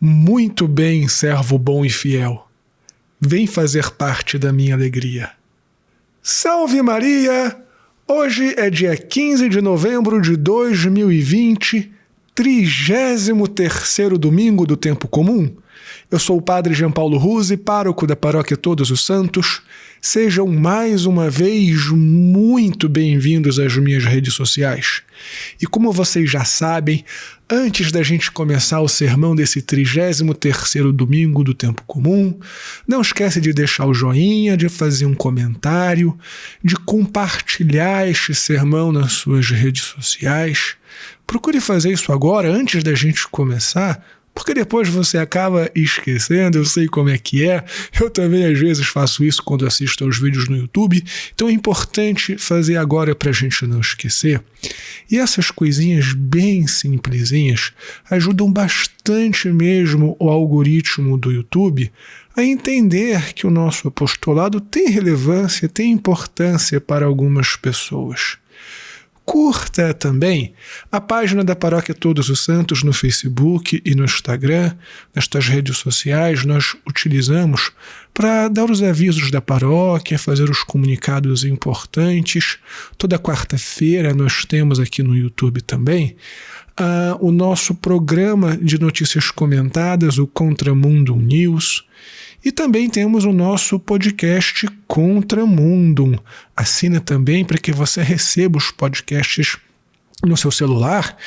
Muito bem, servo bom e fiel. Vem fazer parte da minha alegria. Salve Maria! Hoje é dia 15 de novembro de 2020, 33º domingo do tempo comum. Eu sou o Padre Jean Paulo Ruse, pároco da Paróquia Todos os Santos. Sejam mais uma vez muito bem-vindos às minhas redes sociais. E como vocês já sabem, antes da gente começar o sermão desse 33º domingo do tempo comum, não esquece de deixar o joinha, de fazer um comentário, de compartilhar este sermão nas suas redes sociais. Procure fazer isso agora, antes da gente começar, porque depois você acaba esquecendo, eu sei como é que é. Eu também às vezes faço isso quando assisto aos vídeos no YouTube, então é importante fazer agora para a gente não esquecer. E essas coisinhas bem simplesinhas ajudam bastante mesmo o algoritmo do YouTube a entender que o nosso apostolado tem relevância, tem importância para algumas pessoas. Curta também a página da Paróquia Todos os Santos no Facebook e no Instagram. Nestas redes sociais nós utilizamos para dar os avisos da paróquia, fazer os comunicados importantes. Toda quarta-feira nós temos aqui no YouTube também o nosso programa de notícias comentadas, o Contramundum News. E também temos o nosso podcast Contramundum. Assina também para que você receba os podcasts no seu celular,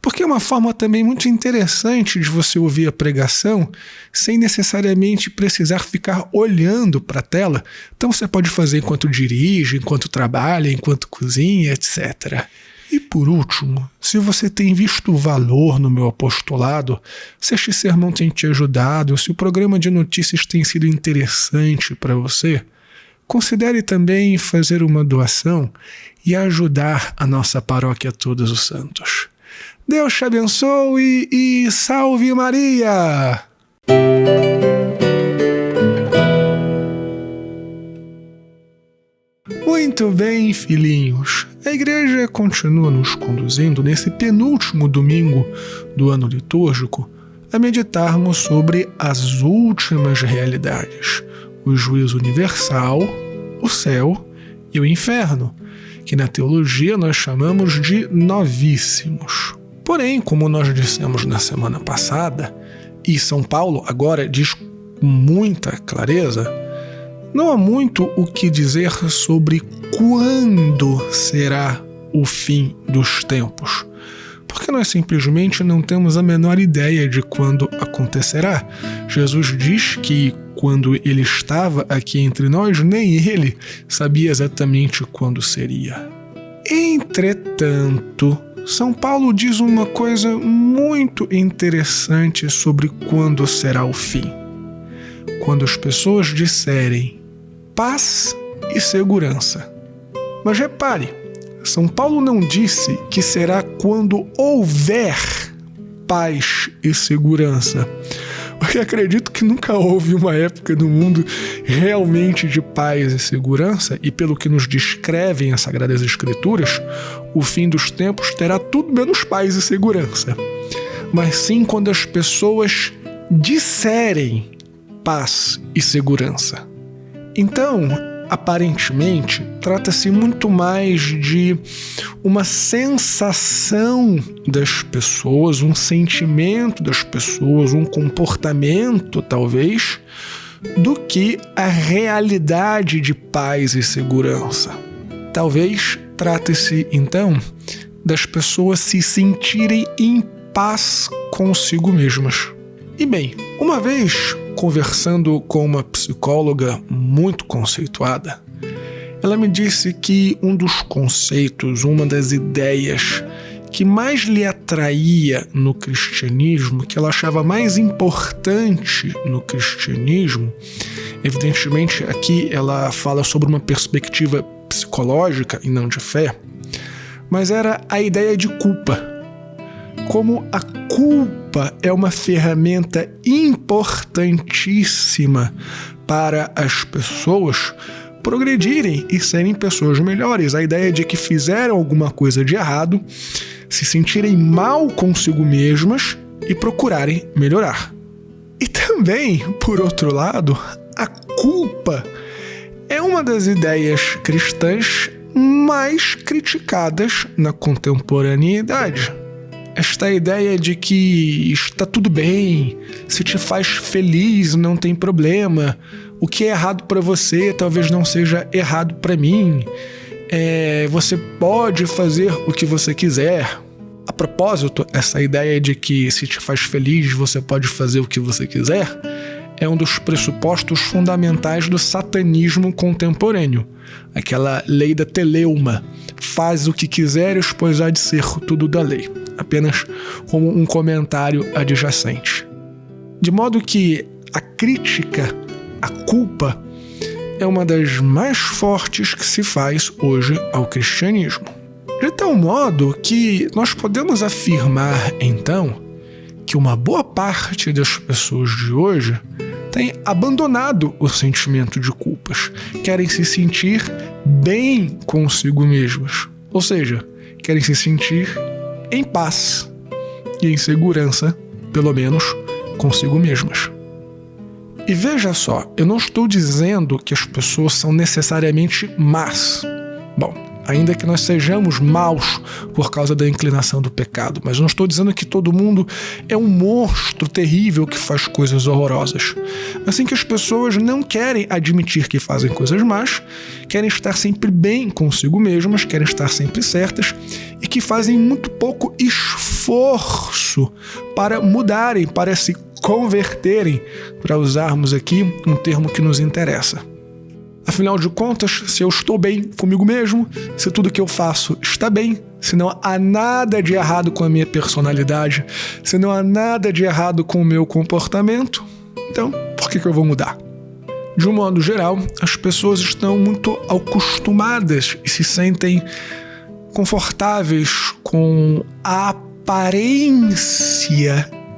porque é uma forma também muito interessante de você ouvir a pregação sem necessariamente precisar ficar olhando para a tela. Então você pode fazer enquanto dirige, enquanto trabalha, enquanto cozinha, etc. E por último, se você tem visto valor no meu apostolado, se este sermão tem te ajudado, se o programa de notícias tem sido interessante para você, considere também fazer uma doação e ajudar a nossa Paróquia Todos os Santos. Deus te abençoe e salve Maria! Muito bem, filhinhos. A igreja continua nos conduzindo nesse penúltimo domingo do ano litúrgico a meditarmos sobre as últimas realidades, o juízo universal, o céu e o inferno, que na teologia nós chamamos de novíssimos. Porém, como nós dissemos na semana passada, e São Paulo agora diz com muita clareza, não há muito o que dizer sobre quando será o fim dos tempos, porque nós simplesmente não temos a menor ideia de quando acontecerá. Jesus diz que quando ele estava aqui entre nós, nem ele sabia exatamente quando seria. Entretanto, São Paulo diz uma coisa muito interessante sobre quando será o fim. Quando as pessoas disserem paz e segurança. Mas repare, São Paulo não disse que será quando houver paz e segurança, porque acredito que nunca houve uma época no mundo realmente de paz e segurança, e pelo que nos descrevem as Sagradas Escrituras, o fim dos tempos terá tudo menos paz e segurança. Mas sim quando as pessoas disserem paz e segurança. Então, aparentemente, trata-se muito mais de uma sensação das pessoas, um sentimento das pessoas, um comportamento, talvez, do que a realidade de paz e segurança. Talvez trate-se, então, das pessoas se sentirem em paz consigo mesmas. E bem, uma vez conversando com uma psicóloga muito conceituada, ela me disse que um dos conceitos, uma das ideias que mais lhe atraía no cristianismo, que ela achava mais importante no cristianismo, evidentemente aqui ela fala sobre uma perspectiva psicológica e não de fé, mas era a ideia de culpa. Como a culpa é uma ferramenta importantíssima para as pessoas progredirem e serem pessoas melhores. A ideia de que fizeram alguma coisa de errado, se sentirem mal consigo mesmas e procurarem melhorar. também, por outro lado, a culpa é uma das ideias cristãs mais criticadas na contemporaneidade. Esta ideia de que está tudo bem, se te faz feliz não tem problema, o que é errado para você talvez não seja errado para mim, você pode fazer o que você quiser. A propósito, essa ideia de que se te faz feliz você pode fazer o que você quiser é um dos pressupostos fundamentais do satanismo contemporâneo. Aquela lei da teleuma, faz o que quiseres, pois há de ser tudo da lei. Apenas como um comentário adjacente. De modo que a crítica, a culpa, é uma das mais fortes que se faz hoje ao cristianismo. De tal modo que nós podemos afirmar, então, que uma boa parte das pessoas de hoje tem abandonado o sentimento de culpas, querem se sentir bem consigo mesmas, ou seja, querem se sentir em paz e em segurança, pelo menos consigo mesmas. E veja só, eu não estou dizendo que as pessoas são necessariamente más. Bom, ainda que nós sejamos maus por causa da inclinação do pecado, mas não estou dizendo que todo mundo é um monstro terrível que faz coisas horrorosas. Assim que as pessoas não querem admitir que fazem coisas más, querem estar sempre bem consigo mesmas, querem estar sempre certas e que fazem muito pouco esforço para mudarem, para se converterem, para usarmos aqui um termo que nos interessa. Afinal de contas, se eu estou bem comigo mesmo, se tudo que eu faço está bem, se não há nada de errado com a minha personalidade, se não há nada de errado com o meu comportamento, então por que eu vou mudar? De um modo geral, as pessoas estão muito acostumadas e se sentem confortáveis com a aparência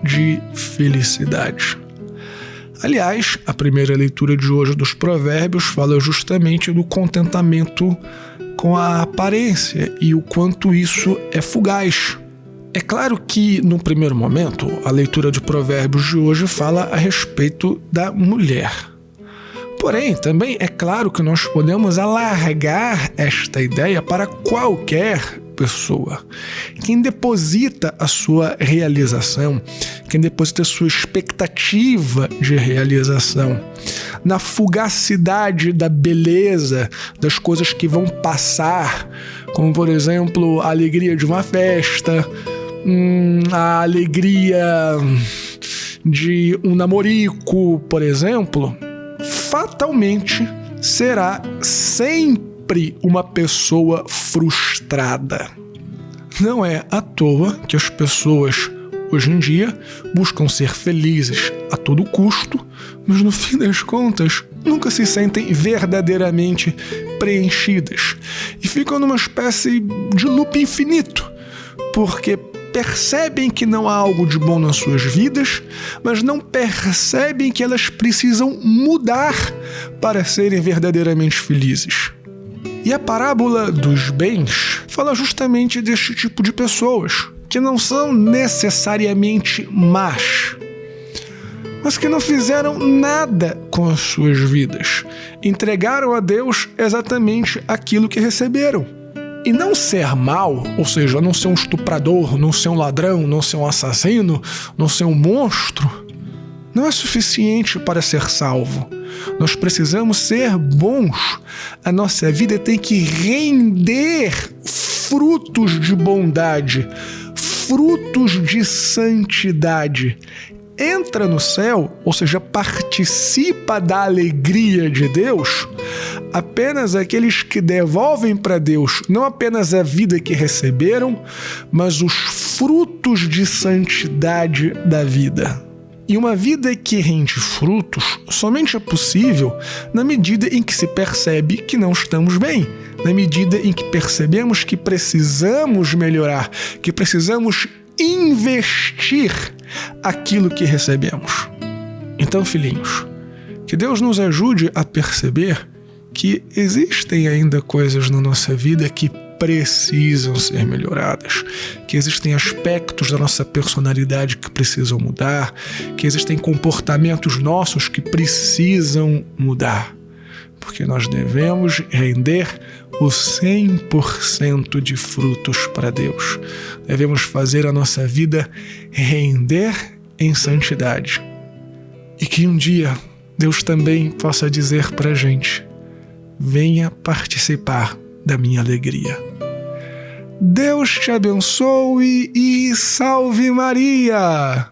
de felicidade. Aliás, a primeira leitura de hoje dos Provérbios fala justamente do contentamento com a aparência e o quanto isso é fugaz. É claro que, no primeiro momento, a leitura de Provérbios de hoje fala a respeito da mulher. Porém, também é claro que nós podemos alargar esta ideia para qualquer pessoa. Quem deposita a sua realização, quem deposita a sua expectativa de realização na fugacidade da beleza, das coisas que vão passar, como, por exemplo, a alegria de uma festa, a alegria de um namorico, por exemplo, fatalmente será sempre uma pessoa frustrada. Não é à toa que as pessoas hoje em dia buscam ser felizes a todo custo, mas no fim das contas nunca se sentem verdadeiramente preenchidas e ficam numa espécie de loop infinito, porque percebem que não há algo de bom nas suas vidas, mas não percebem que elas precisam mudar para serem verdadeiramente felizes. E a parábola dos bens fala justamente deste tipo de pessoas, que não são necessariamente más, mas que não fizeram nada com as suas vidas. Entregaram a Deus exatamente aquilo que receberam. E não ser mal, ou seja, não ser um estuprador, não ser um ladrão, não ser um assassino, não ser um monstro, não é suficiente para ser salvo. Nós precisamos ser bons. A nossa vida tem que render frutos de bondade, frutos de santidade. Entra no céu, ou seja, participa da alegria de Deus, apenas aqueles que devolvem para Deus não apenas a vida que receberam, mas os frutos de santidade da vida. E uma vida que rende frutos somente é possível na medida em que se percebe que não estamos bem, na medida em que percebemos que precisamos melhorar, que precisamos investir aquilo que recebemos. Então, filhinhos, que Deus nos ajude a perceber que existem ainda coisas na nossa vida que precisam ser melhoradas, que existem aspectos da nossa personalidade que precisam mudar, que existem comportamentos nossos que precisam mudar, porque nós devemos render o 100% de frutos para Deus. Devemos fazer a nossa vida render em santidade. E que um dia Deus também possa dizer para a gente: venha participar da minha alegria. Deus te abençoe e salve Maria!